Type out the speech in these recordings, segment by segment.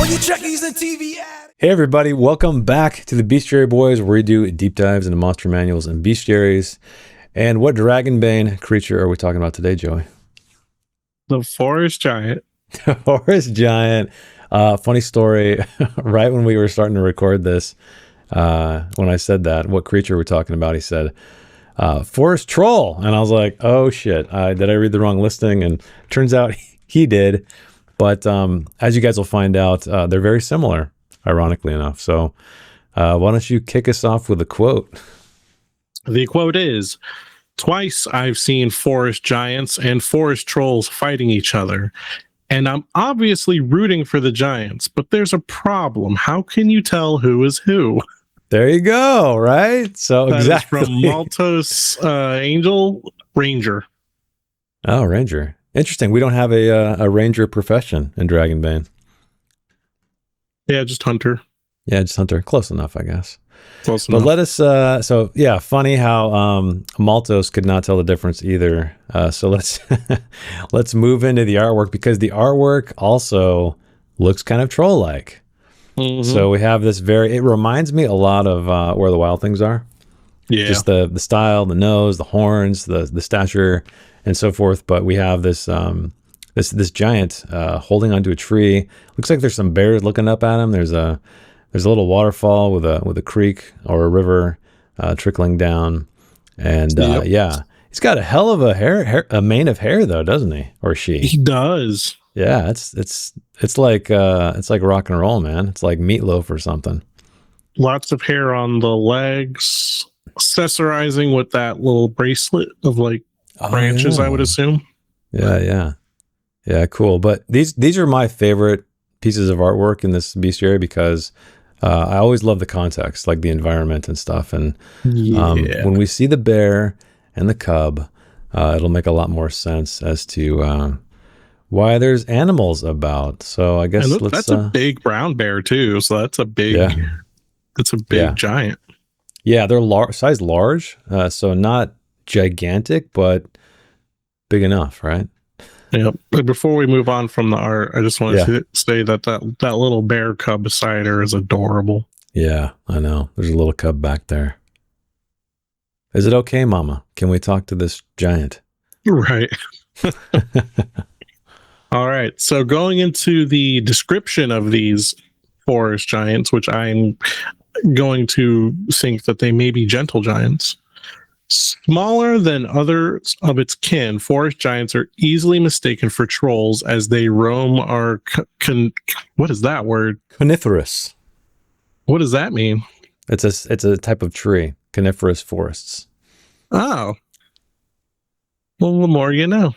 you Trekkies and TV ad. Hey everybody, welcome back to the Bestiary Boys, where we do deep dives into monster manuals and bestiaries. And what Dragonbane creature are we talking about today, Joey? The forest giant. Forest giant. Funny story, right when we were starting to record this, when I said that, what creature are we talking about? He said, forest troll. And I was like, oh shit, did I read the wrong listing? And turns out he did. But as you guys will find out, they're very similar, ironically enough. So why don't you kick us off with a quote? The quote is, "Twice I've seen forest giants and forest trolls fighting each other, and I'm obviously rooting for the giants, but there's a problem. How can you tell who is who?" There you go, right? So That exactly. is from Maltos Angel Ranger. Oh, Ranger. Interesting. We don't have a ranger profession in Dragonbane. Yeah, just hunter. Yeah, just hunter. Close enough, I guess. Close But enough. let us, so yeah, funny how Maltos could not tell the difference either. So let's let's move into the artwork, because the artwork also looks kind of troll-like. Mhm. So we have this it reminds me a lot of Where the Wild Things Are. Yeah. Just the style, the nose, the horns, the stature, and so forth. But we have this this giant holding onto a tree. Looks like there's some bears looking up at him. There's a little waterfall with a creek or a river trickling down, and yeah, he's got a hell of a mane of hair though, doesn't he? Or she? He does. Yeah, it's like rock and roll, man. It's like Meatloaf or something. Lots of hair on the legs, accessorizing with that little bracelet of like branches, I would assume. Yeah, cool. But these are my favorite pieces of artwork in this bestiary, because I always love the context, like the environment and stuff. And when we see the bear and the cub, it'll make a lot more sense as to why there's animals about. So I guess that's a big brown bear too. So that's a big, giant. Yeah, they're size large, so not gigantic, but big enough, right? Yeah. But before we move on from the art, I just wanted to say that little bear cub beside her is adorable. Yeah, I know. There's a little cub back there. Is it okay, Mama? Can we talk to this giant? Right. All right. So going into the description of these forest giants, which I'm going to think that they may be gentle giants. Smaller than others of its kin, forest giants are easily mistaken for trolls as they roam our what is that word? Coniferous. What does that mean? It's a type of tree, coniferous forests. Oh. Well, the more you know.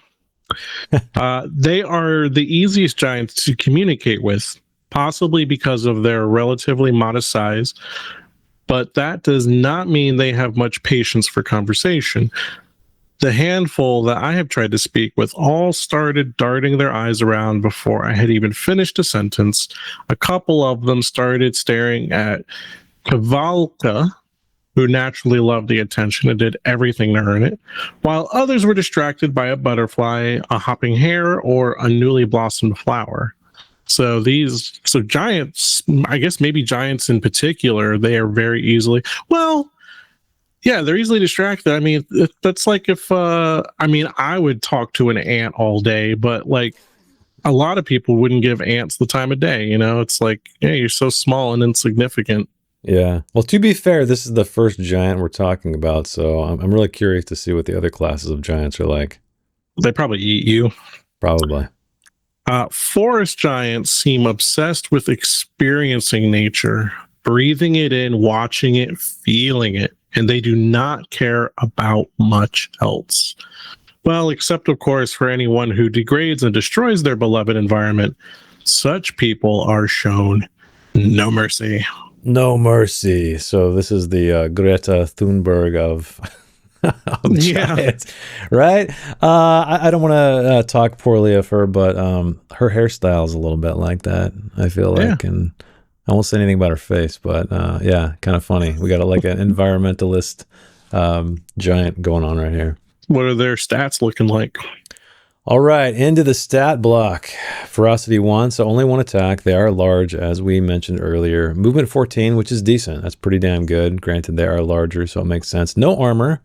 They are the easiest giants to communicate with, possibly because of their relatively modest size, but that does not mean they have much patience for conversation. The handful that I have tried to speak with all started darting their eyes around before I had even finished a sentence. A couple of them started staring at Kavalka, who naturally loved the attention and did everything to earn it, while others were distracted by a butterfly, a hopping hare, or a newly blossomed flower. So giants, I guess maybe giants in particular, they are very easily, they're easily distracted. I mean, that's like if, I would talk to an ant all day, but like a lot of people wouldn't give ants the time of day. It's like, yeah, you're so small and insignificant. Yeah. Well, to be fair, this is the first giant we're talking about, so I'm really curious to see what the other classes of giants are like. They probably eat you. Probably. Forest giants seem obsessed with experiencing nature, breathing it in, watching it, feeling it, and they do not care about much else. Well, except, of course, for anyone who degrades and destroys their beloved environment. Such people are shown no mercy. No mercy. So this is the Greta Thunberg of giants, right? I don't want to talk poorly of her, but her hairstyle is a little bit like that, I feel like, and I won't say anything about her face, but kind of funny. We got like an environmentalist giant going on right here. What are their stats looking like? All right, into the stat block. ferocity 1, so only one attack. They are large, as we mentioned earlier. Movement 14, which is decent. That's pretty damn good. Granted, they are larger, so it makes sense. No armor,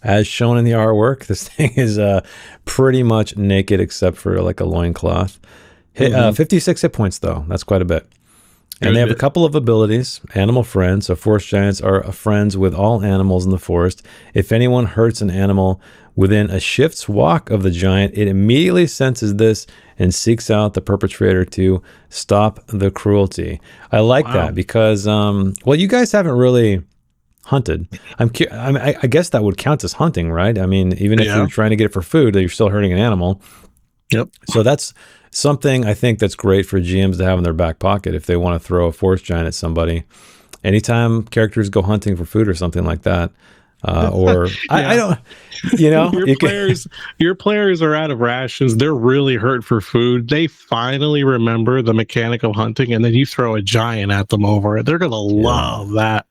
as shown in the artwork. This thing is pretty much naked except for like a loincloth. 56 hit points, though. That's quite a bit. And they have a couple of abilities. Animal friends. So forest giants are friends with all animals in the forest. If anyone hurts an animal within a shift's walk of the giant, it immediately senses this and seeks out the perpetrator to stop the cruelty. I like that because, well, you guys haven't really hunted. I guess that would count as hunting, right? I mean, even if you're trying to get it for food, you're still hurting an animal. Yep. So that's something I think that's great for GMs to have in their back pocket if they want to throw a forest giant at somebody. Anytime characters go hunting for food or something like that, or I don't, your players are out of rations. They're really hurt for food. They finally remember the mechanic of hunting, and then you throw a giant at them over it. They're gonna love that.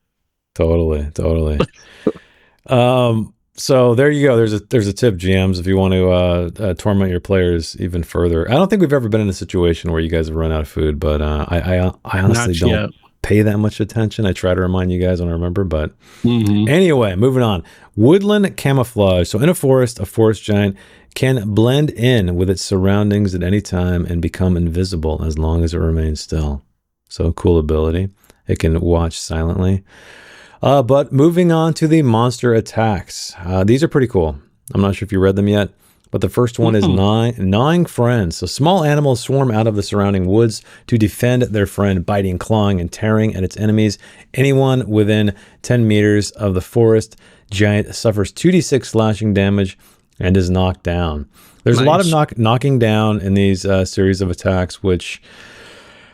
Totally. So there you go. There's a tip, GMs, if you want to torment your players even further. I don't think we've ever been in a situation where you guys have run out of food, but I honestly don't pay that much attention. I try to remind you guys when I remember, but anyway, moving on. Woodland camouflage. So in a forest giant can blend in with its surroundings at any time and become invisible as long as it remains still. So cool ability. It can watch silently. But moving on to the monster attacks. These are pretty cool. I'm not sure if you read them yet, but the first one is gnawing friends. So small animals swarm out of the surrounding woods to defend their friend, biting, clawing, and tearing at its enemies. Anyone within 10 meters of the forest giant suffers 2d6 slashing damage and is knocked down. There's a lot of knocking down in these series of attacks, which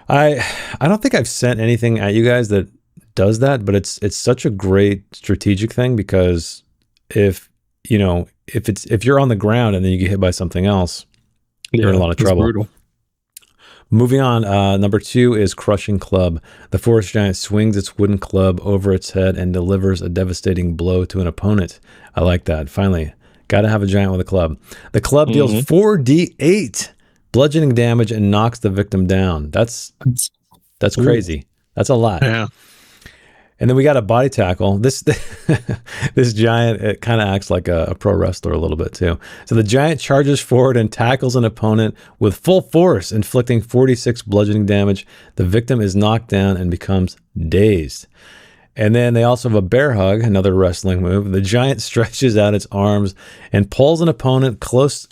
I don't think I've sent anything at you guys that does that, but it's such a great strategic thing, because if you're on the ground and then you get hit by something else, you're in a lot of trouble. Brutal. Moving on, number 2 is crushing club. The forest giant swings its wooden club over its head and delivers a devastating blow to an opponent. I like that. Finally, got to have a giant with a club. The club deals 4d8 bludgeoning damage and knocks the victim down. That's crazy. That's a lot. Yeah. And then we got a body tackle. This giant, it kind of acts like a pro wrestler a little bit too. So the giant charges forward and tackles an opponent with full force, inflicting 46 bludgeoning damage. The victim is knocked down and becomes dazed. And then they also have a bear hug, another wrestling move. The giant stretches out its arms and pulls an opponent close.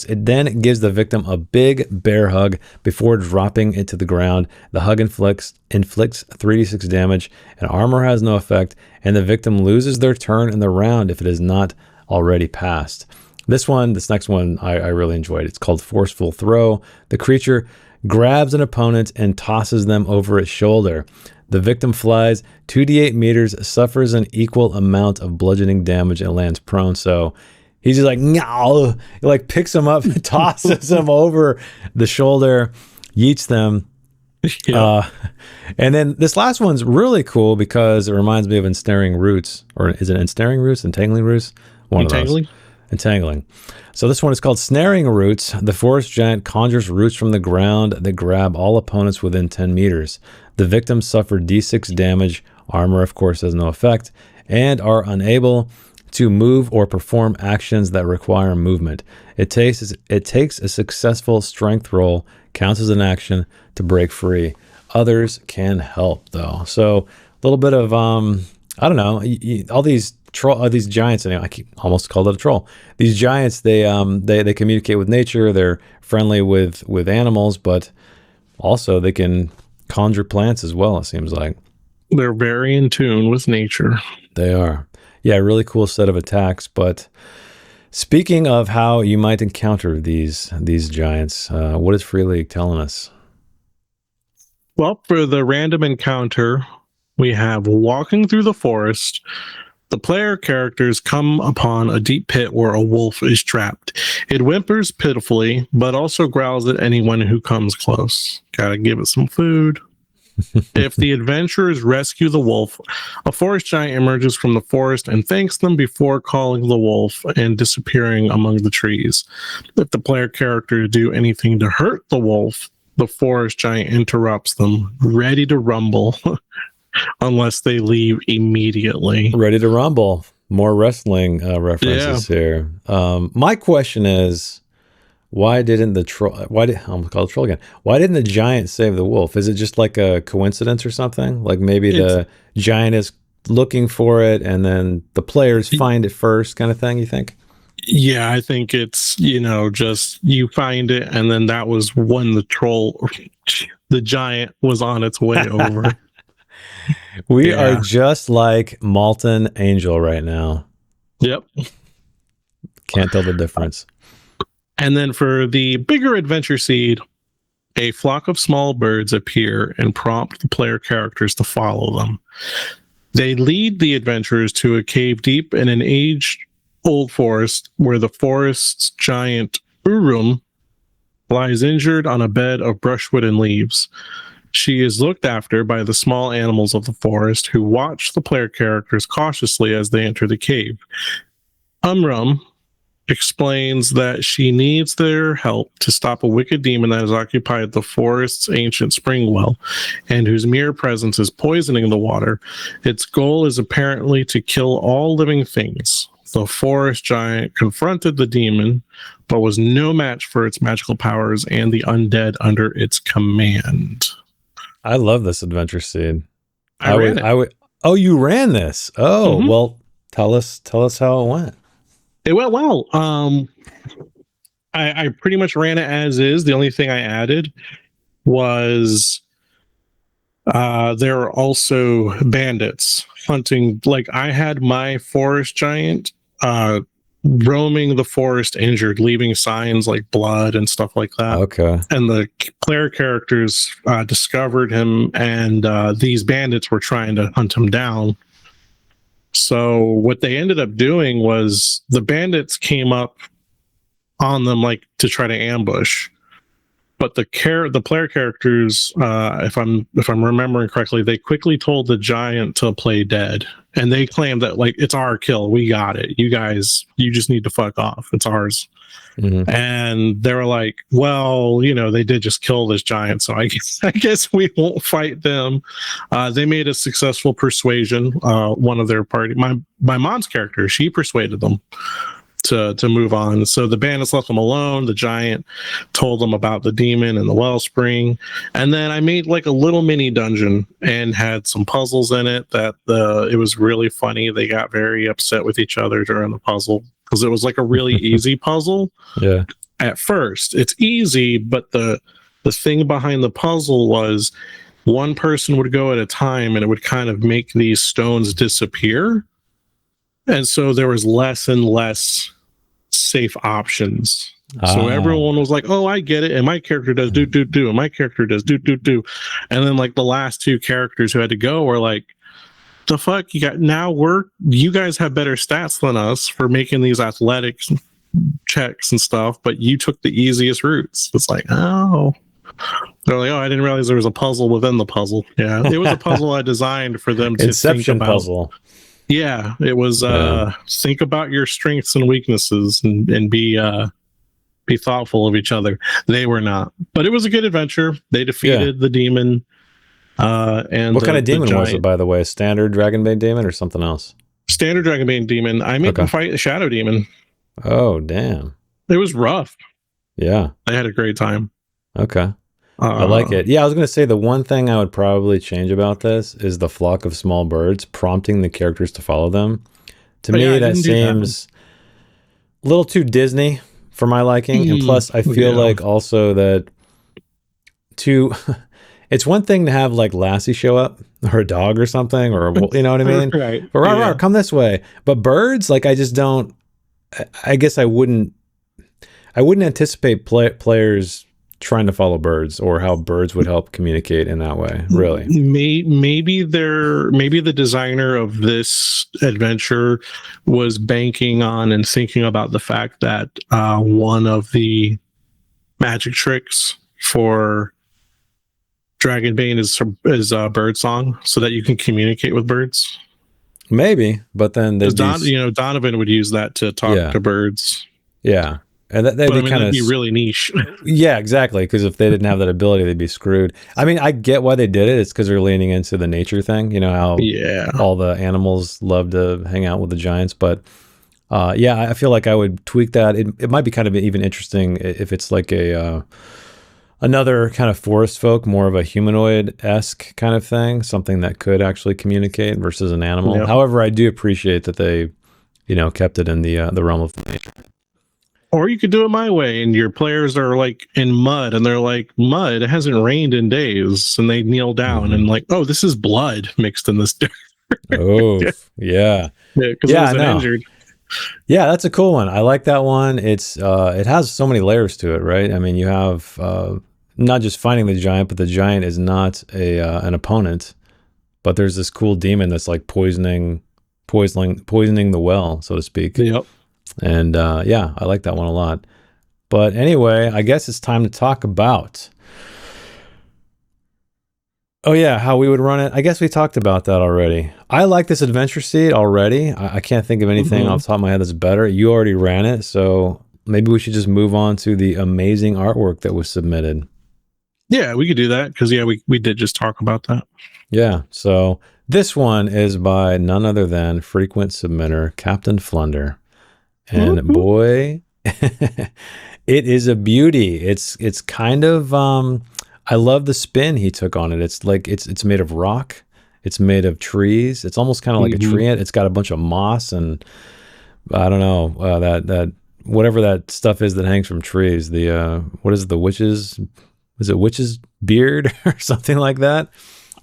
It then gives the victim a big bear hug before dropping it to the ground. The hug inflicts 3d6 damage, and armor has no effect, and the victim loses their turn in the round if it is not already passed. This next one, I really enjoyed. It's called Forceful Throw. The creature grabs an opponent and tosses them over its shoulder. The victim flies 2d8 meters, suffers an equal amount of bludgeoning damage, and lands prone. So he's just like, no, he like picks him up and tosses him over the shoulder, yeets them. Yeah. And then this last one's really cool because it reminds me of Ensnaring Roots. Or is it Ensnaring Roots? Entangling Roots? Entangling. So this one is called Snaring Roots. The forest giant conjures roots from the ground that grab all opponents within 10 meters. The victims suffer d6 damage. Armor, of course, has no effect, and are unable to move or perform actions that require movement. It takes a successful strength roll, counts as an action, to break free. Others can help, though. So a little bit of I don't know, all these giants. I almost called it a troll. These giants, they communicate with nature. They're friendly with animals, but also they can conjure plants as well. It seems like they're very in tune with nature. They are. Yeah, really cool set of attacks. But speaking of how you might encounter these giants, what is Free League telling us? Well, for the random encounter, we have walking through the forest. The player characters come upon a deep pit where a wolf is trapped. It whimpers pitifully, but also growls at anyone who comes close. Gotta give it some food. If the adventurers rescue the wolf, a forest giant emerges from the forest and thanks them before calling the wolf and disappearing among the trees. If the player characters do anything to hurt the wolf, the forest giant interrupts them, ready to rumble, unless they leave immediatally. Ready to rumble. More wrestling references here. My question is, why didn't the troll? I'm called troll again? Why didn't the giant save the wolf? Is it just like a coincidence or something? Like maybe the giant is looking for it, and then the players find it first, kind of thing. You think? Yeah, I think it's just you find it, and then that was when the giant was on its way over. We are just like Molten Angel right now. Yep. Can't tell the difference. And then for the bigger adventure seed, a flock of small birds appear and prompt the player characters to follow them. They lead the adventurers to a cave deep in an age-old forest where the forest's giant Urum lies injured on a bed of brushwood and leaves. She is looked after by the small animals of the forest who watch the player characters cautiously as they enter the cave. Umrum explains that she needs their help to stop a wicked demon that has occupied the forest's ancient spring well and whose mere presence is poisoning the water. Its goal is apparently to kill all living things. The forest giant confronted the demon, but was no match for its magical powers and the undead under its command. I love this adventure seed. I ran it. Oh, you ran this. Oh, well, tell us how it went. It went well. I pretty much ran it as is. The only thing I added was there are also bandits hunting. Like I had my forest giant roaming the forest injured, leaving signs like blood and stuff like that. Okay. And the player characters discovered him, and these bandits were trying to hunt him down. So what they ended up doing was the bandits came up on them like to try to ambush, but the player characters, if I'm remembering correctly, they quickly told the giant to play dead, and they claimed that like it's our kill, we got it. You guys, you just need to fuck off. It's ours. Mm-hmm. And they were like, well, they did just kill this giant, so I guess we won't fight them. They made a successful persuasion. One of their party, my mom's character, she persuaded them to move on. So the bandits left them alone. The giant told them about the demon and the wellspring, and then I made like a little mini dungeon and had some puzzles in it that it was really funny. They got very upset with each other during the puzzle because it was like a really easy puzzle. Yeah. At first, it's easy, but the thing behind the puzzle was one person would go at a time, and it would kind of make these stones disappear. And so there was less and less safe options. So everyone was like, oh, I get it. And my character does do, and my character does do. And then like the last two characters who had to go were like, the fuck you guys have better stats than us for making these athletics checks and stuff, but you took the easiest routes. It's like, oh. They're like, oh, I didn't realize there was a puzzle within the puzzle. Yeah, it was a puzzle I designed for them to Inception think about. Puzzle. Yeah, it was think about your strengths and weaknesses and be thoughtful of each other. They were not, but it was a good adventure. They defeated the demon. And what kind of demon was it, by the way? Standard Dragonbane demon or something else? Standard Dragonbane demon. I made them fight a shadow demon. Oh, damn! It was rough. Yeah, I had a great time. Okay. I like it. Yeah, I was going to say the one thing I would probably change about this is the flock of small birds prompting the characters to follow them. To me, that seems a little too Disney for my liking. And plus, I feel like also that it's one thing to have like Lassie show up or a dog or something, or you know what I mean? Right. But come this way. But birds, like I just don't. I guess I wouldn't anticipate players trying to follow birds or how birds would help communicate in that way. Really, maybe the designer of this adventure was banking on and thinking about the fact that one of the magic tricks for Dragonbane is bird song, so that you can communicate with birds. Maybe, but then they'd be, Donovan would use that to talk to birds. Yeah, and they'd But, be kind of that'd be really niche. Yeah, exactly. Because if they didn't have that ability, they'd be screwed. I mean, I get why they did it. It's because they're leaning into the nature thing. You know how all the animals love to hang out with the giants. But yeah, I feel like I would tweak that. It might be kind of even interesting if it's like a another kind of forest folk, more of a humanoid-esque kind of thing, something that could actually communicate versus an animal. Yep. However, I do appreciate that they, kept it in the realm of nature. Or you could do it my way, and your players are like in mud, and they're like, mud, it hasn't rained in days. And they kneel down and like, oh, this is blood mixed in this dirt. Oh, yeah. Because it wasn't injured. Yeah, that's a cool one. I like that one. It's it has so many layers to it, right? I mean, you have not just fighting the giant, but the giant is not an opponent. But there's this cool demon that's like poisoning the well, so to speak. Yep. And yeah, I like that one a lot. But anyway, I guess it's time to talk about. Oh yeah, how we would run it. I guess we talked about that already. I like this adventure seat already. I can't think of anything off the top of my head that's better. You already ran it, so maybe we should just move on to the amazing artwork that was submitted. Yeah, we could do that because we did just talk about that. Yeah, so this one is by none other than frequent submitter Captain Flunder. And boy, it is a beauty. It's kind of I love the spin he took on it. It's like it's made of rock. It's made of trees. It's almost kind of like a tree. It's got a bunch of moss and I don't know that whatever that stuff is that hangs from trees. The what is it? The witch's? Is it witch's beard or something like that?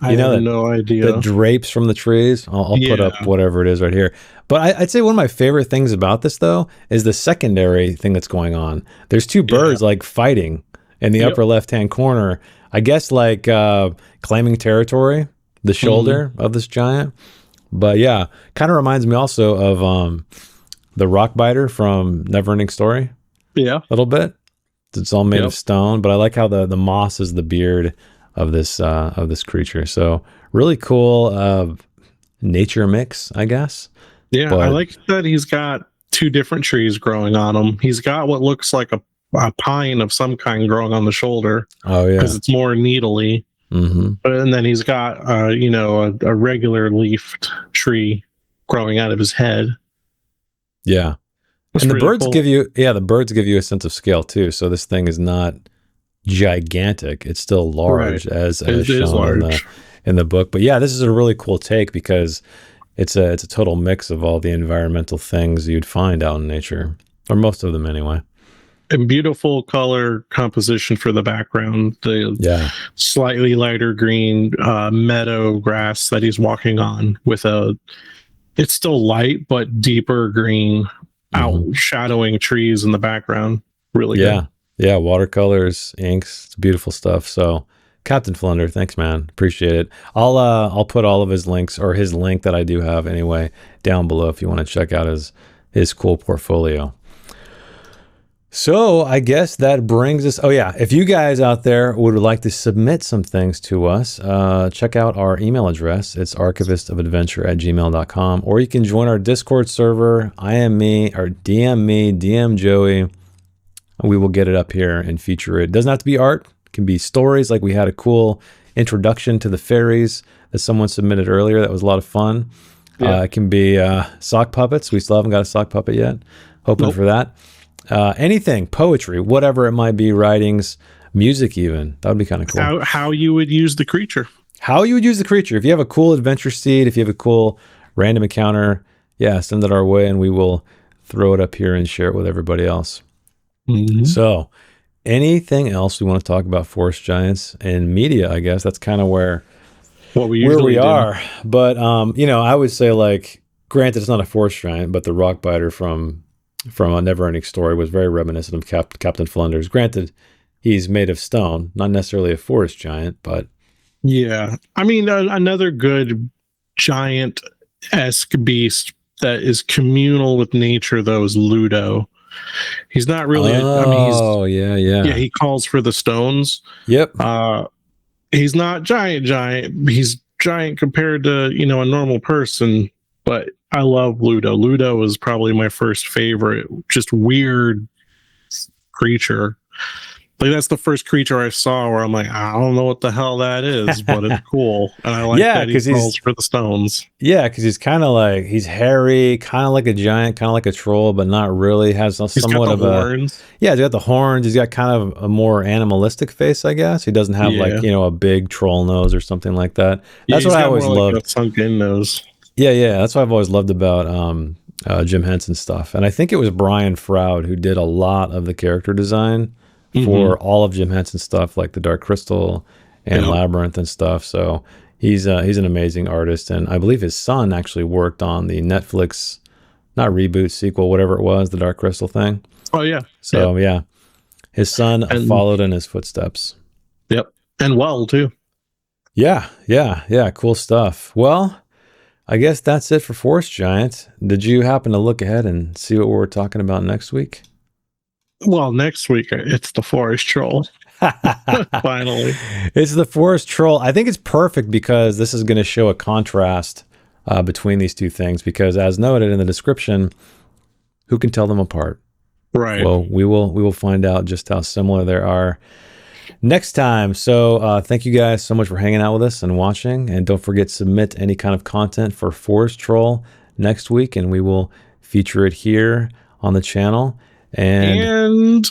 I have no idea. That drapes from the trees. I'll put up whatever it is right here. But I'd say one of my favorite things about this, though, is the secondary thing that's going on. There's two birds like fighting in the upper left-hand corner. I guess like claiming territory, the shoulder of this giant. But yeah, kind of reminds me also of the rock biter from Neverending Story. Yeah, a little bit. It's all made of stone, but I like how the moss is the beard of this creature. So really cool nature mix, I guess. Yeah, but I like that he's got two different trees growing on him. He's got what looks like a pine of some kind growing on the shoulder. Oh yeah, because it's more needly. And then he's got a regular leafed tree growing out of his head. Yeah. That's and the birds cool. The birds give you a sense of scale too. So this thing is not gigantic. It's still large as shown in the book. But yeah, this is a really cool take because it's a total mix of all the environmental things you'd find out in nature, or most of them anyway. And beautiful color composition for the background. The slightly lighter green meadow grass that he's walking on with it's still light but deeper green outshadowing trees in the background. Really good. Yeah, watercolors, inks, it's beautiful stuff. So Captain Flunder, thanks man, appreciate it. I'll put all of his links, or his link that I do have anyway, down below if you want to check out his cool portfolio. So I guess that brings us, if you guys out there would like to submit some things to us, check out our email address. It's archivistofadventure@gmail.com, or you can join our Discord server, IM me, or DM me, DM Joey. We will get it up here and feature it. It doesn't have to be art. It can be stories, like we had a cool introduction to the fairies that someone submitted earlier. That was a lot of fun. It can be sock puppets. We still haven't got a sock puppet yet. Hoping for that. Anything, poetry, whatever it might be, writings, music even. That would be kind of cool. How you would use the creature. How you would use the creature. If you have a cool adventure seed, if you have a cool random encounter, send it our way and we will throw it up here and share it with everybody else. So anything else we want to talk about forest giants and media, I guess that's kind of where we are. But I would say, like, granted it's not a forest giant, but the rock biter from a Neverending Story was very reminiscent of Captain Flunder's. Granted, he's made of stone, not necessarily a forest giant, but I mean, another good giant-esque beast that is communal with nature, though, is Ludo. He's not really. He calls for the stones. Yep. he's not giant. He's giant compared to, you know, a normal person, but I love Ludo. Ludo is probably my first favorite, just weird creature. Like, that's the first creature I saw where I'm like, I don't know what the hell that is, but it's cool. And I like that he falls for the stones. Yeah, because he's kind of like, he's hairy, kind of like a giant, kind of like a troll, but not really. Has somewhat of horns. Yeah, he's got the horns. He's got kind of a more animalistic face, I guess. He doesn't have like, you know, a big troll nose or something like that. That's what I always loved. Like a sunken nose. Yeah. That's what I've always loved about Jim Henson stuff. And I think it was Brian Froud who did a lot of the character design for all of Jim Henson stuff, like the Dark Crystal and Labyrinth and stuff. So he's an amazing artist, and I believe his son actually worked on the Netflix, not reboot, sequel, whatever it was, the Dark Crystal thing. Oh yeah. So yeah, his son followed in his footsteps. Yep, and well too. Yeah. Cool stuff. Well, I guess that's it for Forest Giant. Did you happen to look ahead and see what we're talking about next week? Well, next week it's the Forest Troll. Finally, it's the Forest Troll. I think it's perfect because this is going to show a contrast between these two things. Because, as noted in the description, who can tell them apart? Right. Well, we will find out just how similar they are next time. So, thank you guys so much for hanging out with us and watching. And don't forget to submit any kind of content for Forest Troll next week, and we will feature it here on the channel. And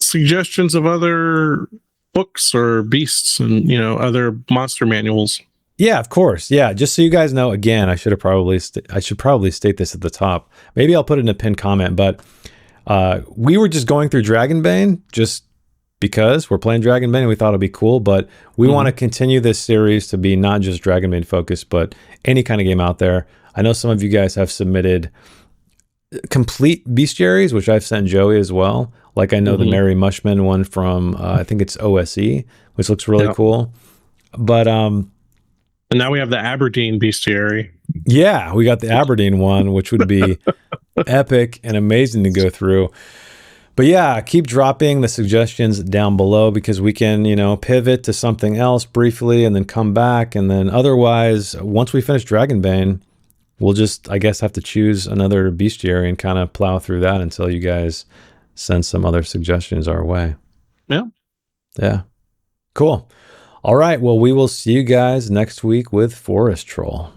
suggestions of other books or beasts and, you know, other monster manuals. Yeah, of course. Yeah, just so you guys know, again, I should probably state this at the top. Maybe I'll put it in a pinned comment, but we were just going through Dragonbane just because we're playing Dragonbane and we thought it'd be cool, but we want to continue this series to be not just Dragonbane focused, but any kind of game out there. I know some of you guys have submitted complete bestiaries, which I've sent Joey as well. Like, I know the Mary Mushman one from I think it's OSE, which looks really cool. But and now we have the Aberdeen bestiary. Yeah, we got the Aberdeen one, which would be epic and amazing to go through. But yeah, keep dropping the suggestions down below, because we can, you know, pivot to something else briefly and then come back. And then otherwise, once we finish Dragonbane, we'll just, I guess, have to choose another bestiary and kind of plow through that until you guys send some other suggestions our way. Yeah. Cool. All right. Well, we will see you guys next week with Forest Troll.